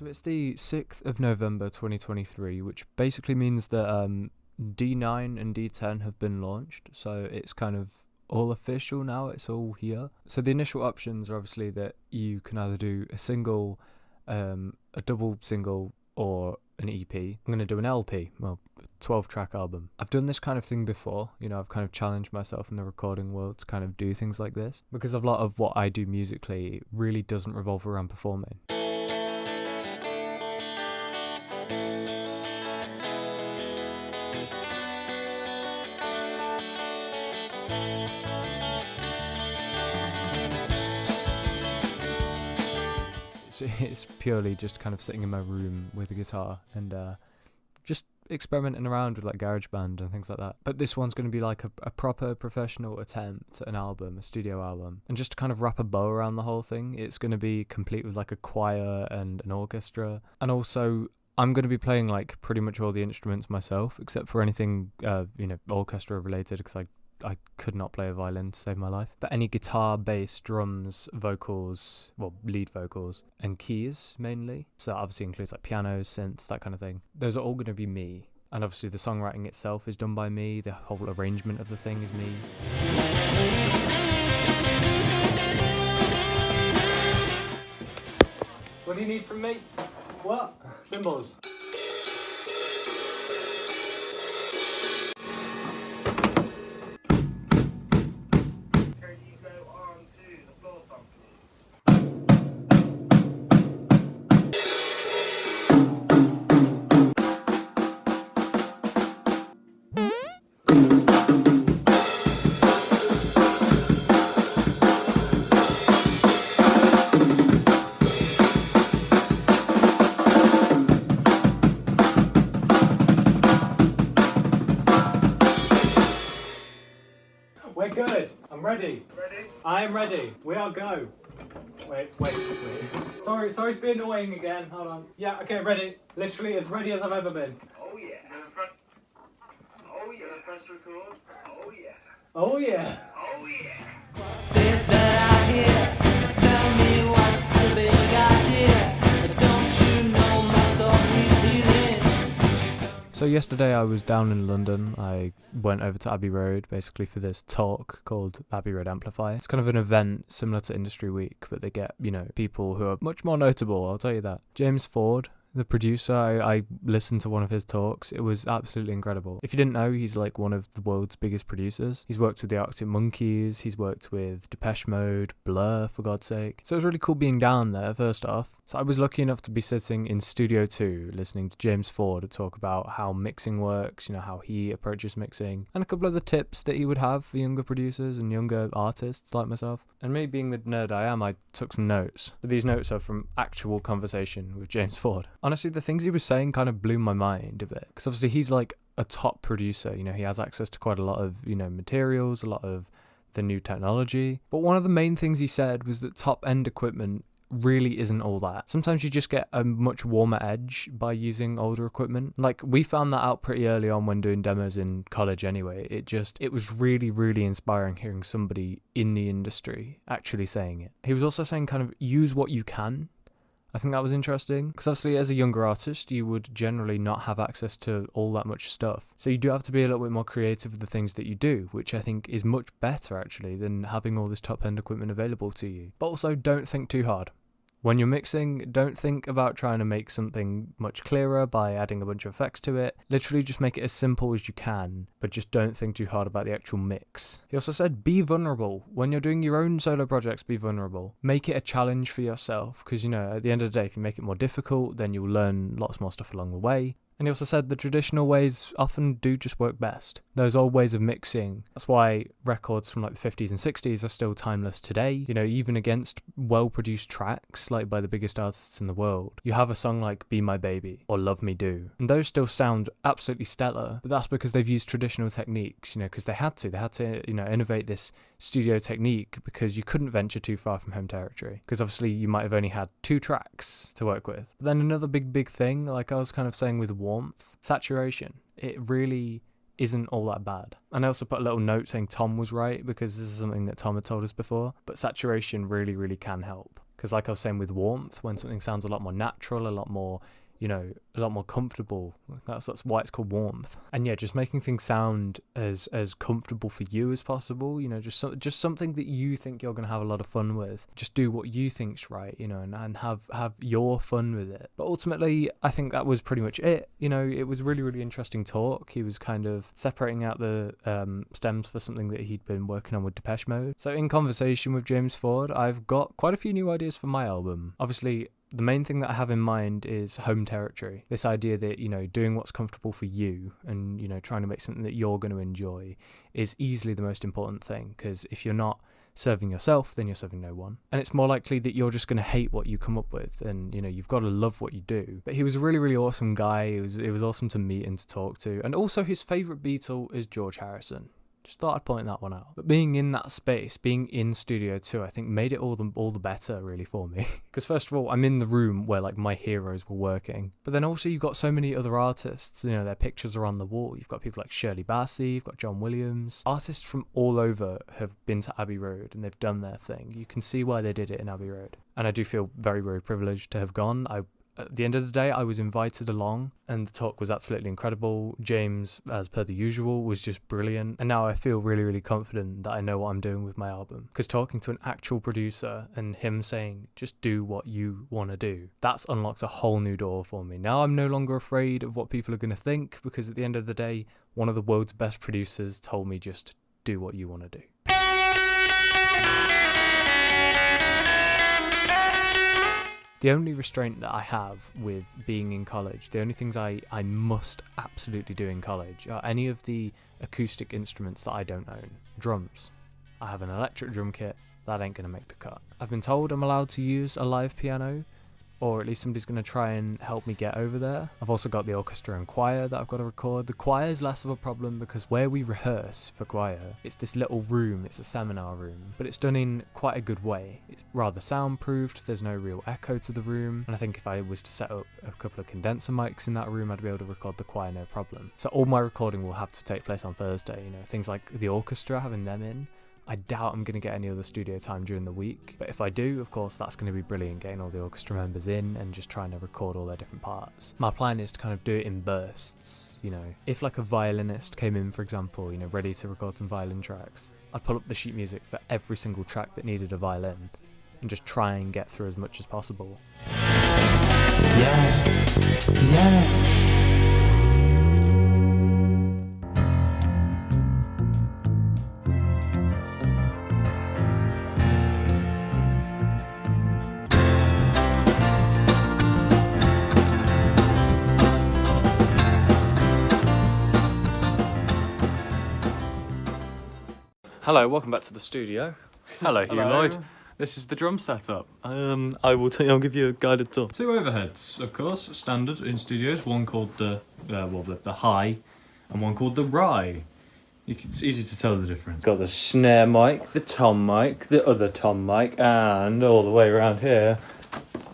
So it's the 6th of November 2023, which basically means that D9 and D10 have been launched, so it's kind of all official now, it's all here. So the initial options are obviously that you can either do a single, a double single, or an EP. I'm going to do an LP, well, a 12-track album. I've done this kind of thing before, I've kind of challenged myself in the recording world to kind of do things like this, because a lot of what I do musically really doesn't revolve around performing. So it's purely just kind of sitting in my room with a guitar and just experimenting around with like GarageBand and things like that. But this one's going to be like a proper professional attempt at an album, a studio album. And just to kind of wrap a bow around the whole thing, it's going to be complete with like a choir and an orchestra. And also, I'm going to be playing like pretty much all the instruments myself, except for anything, orchestra related, because I could not play a violin to save my life. But any guitar, bass, drums, vocals, well, lead vocals, and keys mainly. So that obviously includes like pianos, synths, that kind of thing. Those are all going to be me. And obviously the songwriting itself is done by me. The whole arrangement of the thing is me. What do you need from me? What? Cymbals. We're good. I'm ready. Ready? I am ready. We are go. Wait. Sorry to be annoying again. Hold on. Yeah, okay, ready. Literally as ready as I've ever been. Oh yeah. Oh yeah. Press record. Oh yeah. Oh yeah. Oh yeah. Things that I hear, tell me what's the big idea. Don't you know my soul needs healing? So yesterday I was down in London. I went over to Abbey Road basically for this talk called Abbey Road Amplify. It's kind of an event similar to Industry Week, but they get, people who are much more notable, I'll tell you that. James Ford, the producer, I listened to one of his talks. It was absolutely incredible. If you didn't know, he's like one of the world's biggest producers. He's worked with the Arctic Monkeys, he's worked with Depeche Mode, Blur, for God's sake. So it was really cool being down there, first off. So I was lucky enough to be sitting in Studio 2, listening to James Ford talk about how mixing works, how he approaches mixing, and a couple of the tips that he would have for younger producers and younger artists like myself. And me being the nerd I am, I took some notes. But these notes are from actual conversation with James Ford. Honestly, the things he was saying kind of blew my mind a bit, because obviously he's like a top producer. He has access to quite a lot of materials, a lot of the new technology. But one of the main things he said was that top end equipment really isn't all that. Sometimes you just get a much warmer edge by using older equipment. Like, we found that out pretty early on when doing demos in college anyway. It was really, really inspiring hearing somebody in the industry actually saying it. He was also saying kind of use what you can. I think that was interesting, because obviously as a younger artist, you would generally not have access to all that much stuff. So you do have to be a little bit more creative with the things that you do, which I think is much better actually than having all this top-end equipment available to you. But also, don't think too hard. When you're mixing, don't think about trying to make something much clearer by adding a bunch of effects to it. Literally just make it as simple as you can, but just don't think too hard about the actual mix. He also said, be vulnerable. When you're doing your own solo projects, be vulnerable. Make it a challenge for yourself, because, at the end of the day, if you make it more difficult, then you'll learn lots more stuff along the way. And he also said the traditional ways often do just work best. Those old ways of mixing. That's why records from like the 50s and 60s are still timeless today. Even against well-produced tracks, like by the biggest artists in the world. You have a song like Be My Baby or Love Me Do. And those still sound absolutely stellar. But that's because they've used traditional techniques, because they had to. They had to, innovate this studio technique, because you couldn't venture too far from home territory. Because obviously you might have only had 2 tracks to work with. But then another big thing, like I was kind of saying with warmth, saturation. It really isn't all that bad. And I also put a little note saying Tom was right, because this is something that Tom had told us before, but saturation really, really can help. Because like I was saying with warmth, when something sounds a lot more natural, a lot more, you know, a lot more comfortable, that's why it's called warmth. And yeah, just making things sound as comfortable for you as possible, you know, just something that you think you're going to have a lot of fun with. Just do what you think's right, you know, and have your fun with it. But ultimately, I think that was pretty much it. You know, it was really, really interesting talk. He was kind of separating out the stems for something that he'd been working on with Depeche Mode. So in conversation with James Ford, I've got quite a few new ideas for my album. Obviously, the main thing that I have in mind is home territory. This idea that, you know, doing what's comfortable for you and, you know, trying to make something that you're going to enjoy is easily the most important thing, because if you're not serving yourself, then you're serving no one. And it's more likely that you're just going to hate what you come up with, and, you know, you've got to love what you do. But he was a really, really awesome guy. It was awesome to meet and to talk to. And also his favourite Beatle is George Harrison. Just thought I'd point that one out. But being in that space, being in Studio 2, I think made it all the better, really, for me. Because first of all, I'm in the room where, like, my heroes were working. But then also you've got so many other artists, you know, their pictures are on the wall. You've got people like Shirley Bassey, you've got John Williams. Artists from all over have been to Abbey Road and they've done their thing. You can see why they did it in Abbey Road. And I do feel very, very privileged to have gone. At the end of the day, I was invited along and the talk was absolutely incredible. James, as per the usual, was just brilliant. And now I feel really, really confident that I know what I'm doing with my album. Because talking to an actual producer and him saying, just do what you want to do, that's unlocked a whole new door for me. Now I'm no longer afraid of what people are going to think, because at the end of the day, one of the world's best producers told me just do what you want to do. The only restraint that I have with being in college, the only things I must absolutely do in college are any of the acoustic instruments that I don't own. Drums. I have an electric drum kit, that ain't going to make the cut. I've been told I'm allowed to use a live piano, or at least somebody's going to try and help me get over there. I've also got the orchestra and choir that I've got to record. The choir is less of a problem because where we rehearse for choir, it's this little room, it's a seminar room, but it's done in quite a good way. It's rather soundproofed, there's no real echo to the room, and I think if I was to set up a couple of condenser mics in that room, I'd be able to record the choir no problem. So all my recording will have to take place on Thursday, you know, things like the orchestra, having them in. I doubt I'm going to get any other studio time during the week, but if I do, of course, that's going to be brilliant, getting all the orchestra members in and just trying to record all their different parts. My plan is to kind of do it in bursts, you know. If like a violinist came in, for example, you know, ready to record some violin tracks, I'd pull up the sheet music for every single track that needed a violin and just try and get through as much as possible. Yeah. Hello, welcome back to the studio. Hello, Hugh Lloyd. This is the drum setup. I'll give you a guided tour. Two overheads, of course, standard in studios. One called the high, and one called the rye. It's easy to tell the difference. Got the snare mic, the tom mic, the other tom mic, and all the way around here,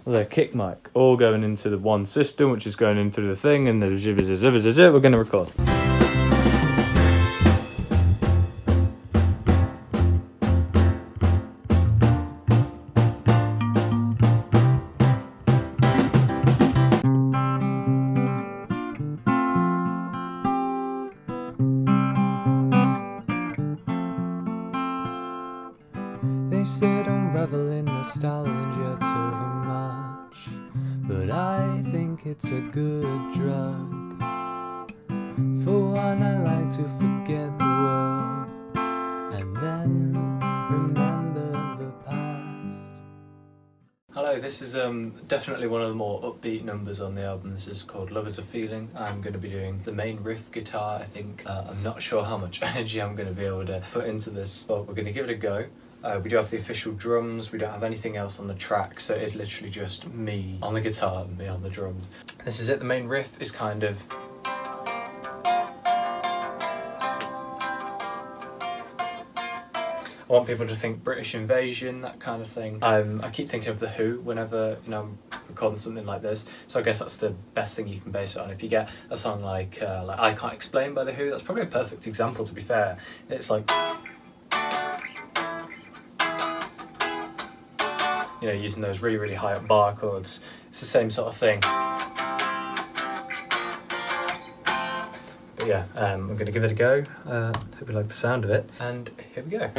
the kick mic. All going into the one system, which is going in through the thing, and we're going to record. They say don't revel in nostalgia too much, but I think it's a good drug. For one, I like to forget the world and then remember the past. Hello, this is definitely one of the more upbeat numbers on the album. This is called Love Is a Feeling. I'm going to be doing the main riff guitar, I think. I'm not sure how much energy I'm going to be able to put into this, but we're going to give it a go. We do have the official drums, we don't have anything else on the track, so it's literally just me on the guitar and me on the drums. This is it, the main riff is kind of... I want people to think British Invasion, that kind of thing. I keep thinking of The Who whenever, you know, I'm recording something like this, so I guess that's the best thing you can base it on. If you get a song like I Can't Explain by The Who, that's probably a perfect example, to be fair. It's like... using those really, really high up bar chords. It's the same sort of thing. But yeah, I'm going to give it a go. Hope you like the sound of it, and here we go.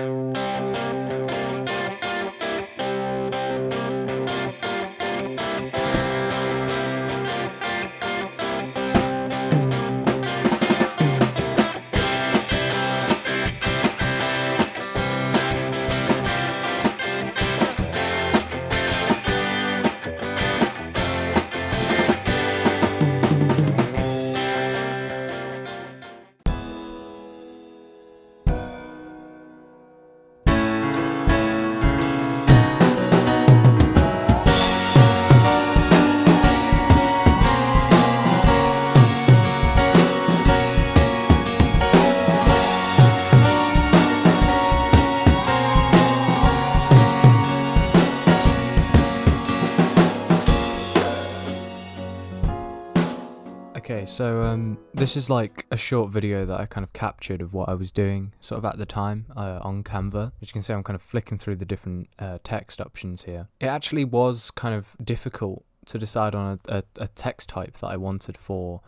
Okay, so this is like a short video that I kind of captured of what I was doing sort of at the time on Canva. As you can see, I'm kind of flicking through the different text options here. It actually was kind of difficult to decide on a text type that I wanted for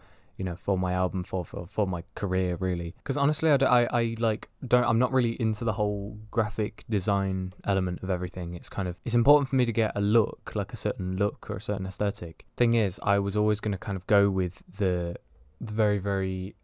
for my album, for my career, really. Because honestly, I'm not really into the whole graphic design element of everything. It's important for me to get a look, like a certain look or a certain aesthetic. Thing is, I was always going to kind of go with the very, very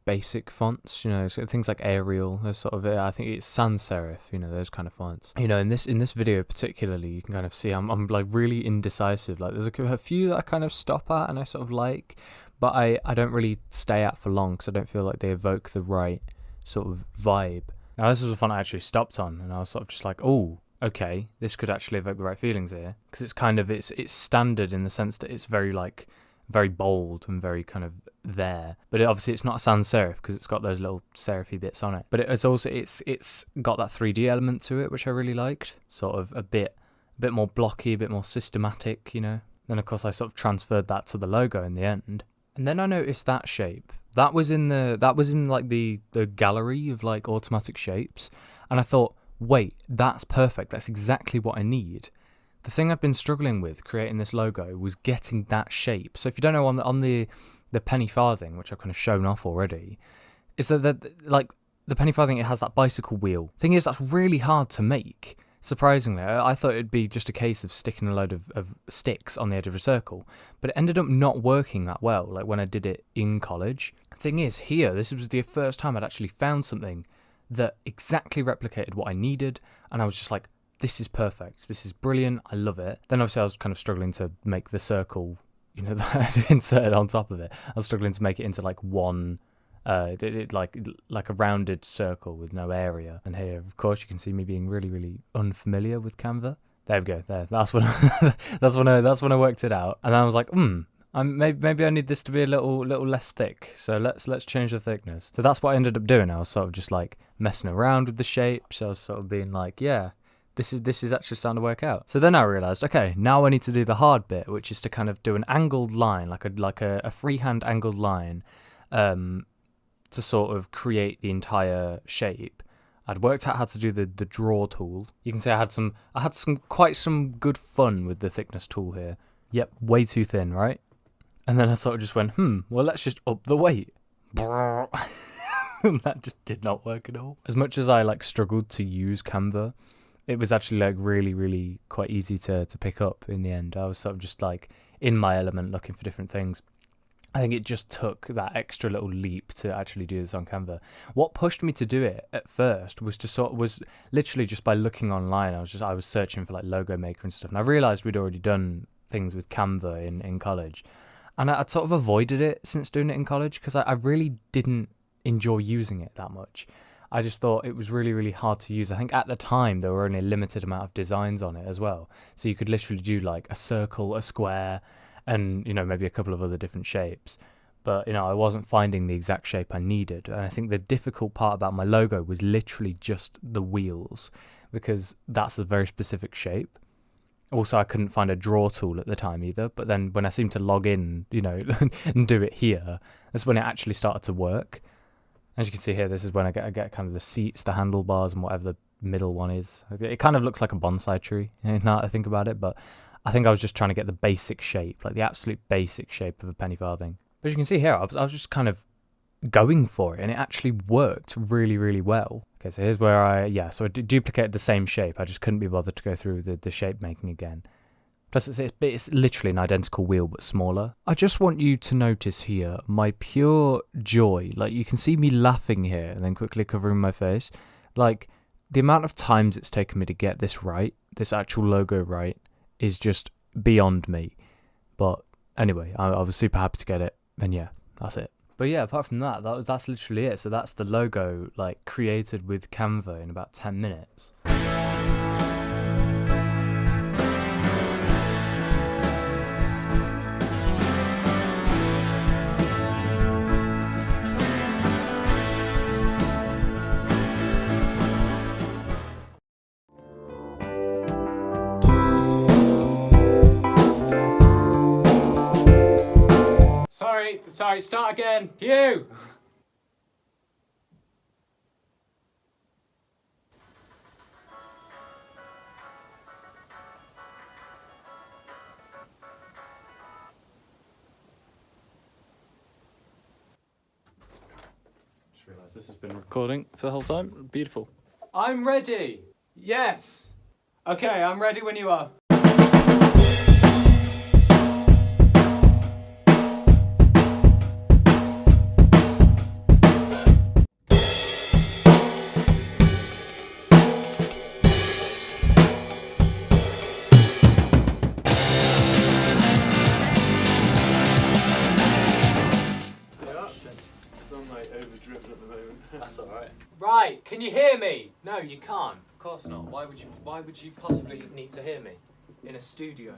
basic fonts, so things like Arial, those sort of, I think it's sans serif, those kind of fonts. In this video particularly, you can kind of see I'm like really indecisive. Like there's a few that I kind of stop at and I sort of like, but I don't really stay at for long because I don't feel like they evoke the right sort of vibe. Now this was the font I actually stopped on, and I was sort of just like, oh, okay, this could actually evoke the right feelings here, because it's kind of it's standard in the sense that it's very bold and very kind of there, but obviously it's not a sans serif because it's got those little serify bits on it. But it's also it's got that 3D element to it, which I really liked, sort of a bit more blocky, a bit more systematic, Then of course I sort of transferred that to the logo in the end. And then I noticed that shape. That was in like the gallery of like automatic shapes. And I thought, wait, that's perfect. That's exactly what I need. The thing I've been struggling with creating this logo was getting that shape. So if you don't know, on the penny farthing, which I've kind of shown off already, is that like the penny farthing, it has that bicycle wheel. Thing is, that's really hard to make. Surprisingly, I thought it'd be just a case of sticking a load of sticks on the edge of a circle, but it ended up not working that well, like when I did it in college. Thing is, here, this was the first time I'd actually found something that exactly replicated what I needed, and I was just like, this is perfect, this is brilliant, I love it. Then obviously I was kind of struggling to make the circle, that I'd inserted on top of it. I was struggling to make it into like one, like a rounded circle with no area. And here, of course, you can see me being really, really unfamiliar with Canva. There we go. There, that's when that's when I worked it out. And I was like, maybe I need this to be a little less thick. So let's change the thickness. So that's what I ended up doing. I was sort of just like messing around with the shapes. I was sort of being like, yeah, this is actually starting to work out. So then I realized, okay, now I need to do the hard bit, which is to kind of do an angled line, like a freehand angled line, to sort of create the entire shape. I'd worked out how to do the draw tool. You can see I had quite some good fun with the thickness tool here. Yep, way too thin, right? And then I sort of just went, well, let's just up the weight. And that just did not work at all. As much as I like struggled to use Canva, it was actually like really, really quite easy to pick up in the end. I was sort of just like in my element looking for different things. I think it just took that extra little leap to actually do this on Canva. What pushed me to do it at first was literally just by looking online. I was searching for like Logo Maker and stuff, and I realized we'd already done things with Canva in college, and I'd sort of avoided it since doing it in college because I really didn't enjoy using it that much. I just thought it was really, really hard to use. I think at the time there were only a limited amount of designs on it as well, so you could literally do like a circle, a square, and maybe a couple of other different shapes. But I wasn't finding the exact shape I needed, and I think the difficult part about my logo was literally just the wheels, because that's a very specific shape. Also, I couldn't find a draw tool at the time either, but then when I seemed to log in, and do it here, that's when it actually started to work. As you can see here, this is when I get kind of the seats, the handlebars, and whatever middle one is. It kind of looks like a bonsai tree, now that I think about it, but I think I was just trying to get the basic shape, like the absolute basic shape of a penny farthing. But you can see here, I was just kind of going for it, and it actually worked really, really well. Okay, so here's where so I duplicated the same shape. I just couldn't be bothered to go through the shape making again. Plus, it's literally an identical wheel, but smaller. I just want you to notice here my pure joy. Like, you can see me laughing here and then quickly covering my face. Like, the amount of times it's taken me to get this right, this actual logo right, is just beyond me. But anyway, I was super happy to get it, and yeah, that's it. But yeah, apart from that, that's literally it. So that's the logo, like, created with Canva in about 10 minutes. Sorry, start again. You! Just realised this has been recording for the whole time. Beautiful. I'm ready! Yes! Okay, I'm ready when you are. Overdriven at the moment. That's alright. Right, can you hear me? No, you can't. Of course not. Why would you possibly need to hear me in a studio?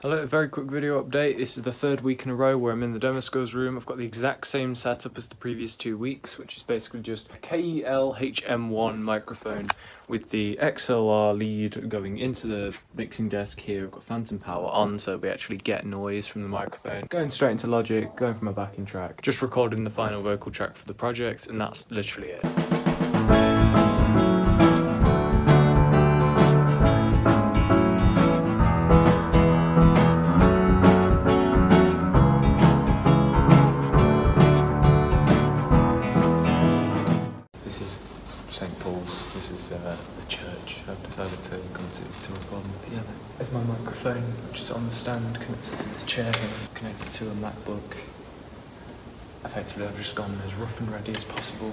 Hello, a very quick video update. This is the third week in a row where I'm in the demo skills room. I've got the exact same setup as the previous 2 weeks, which is basically just a KEL-HM1 microphone with the XLR lead going into the mixing desk here. I've got phantom power on, so we actually get noise from the microphone. Going straight into Logic, going for my backing track, just recording the final vocal track for the project, and that's literally it. St. Paul's. This is the church I've decided to come to record on the piano. There's my microphone, which is on the stand, connected to this chair, connected to a MacBook. Effectively, I've just gone as rough and ready as possible.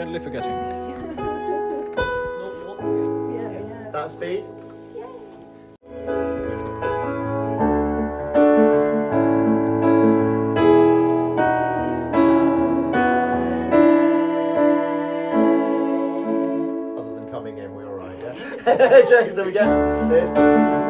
readily forgetting. That speed? Other than coming in, we're alright, yeah? Okay, so we get this.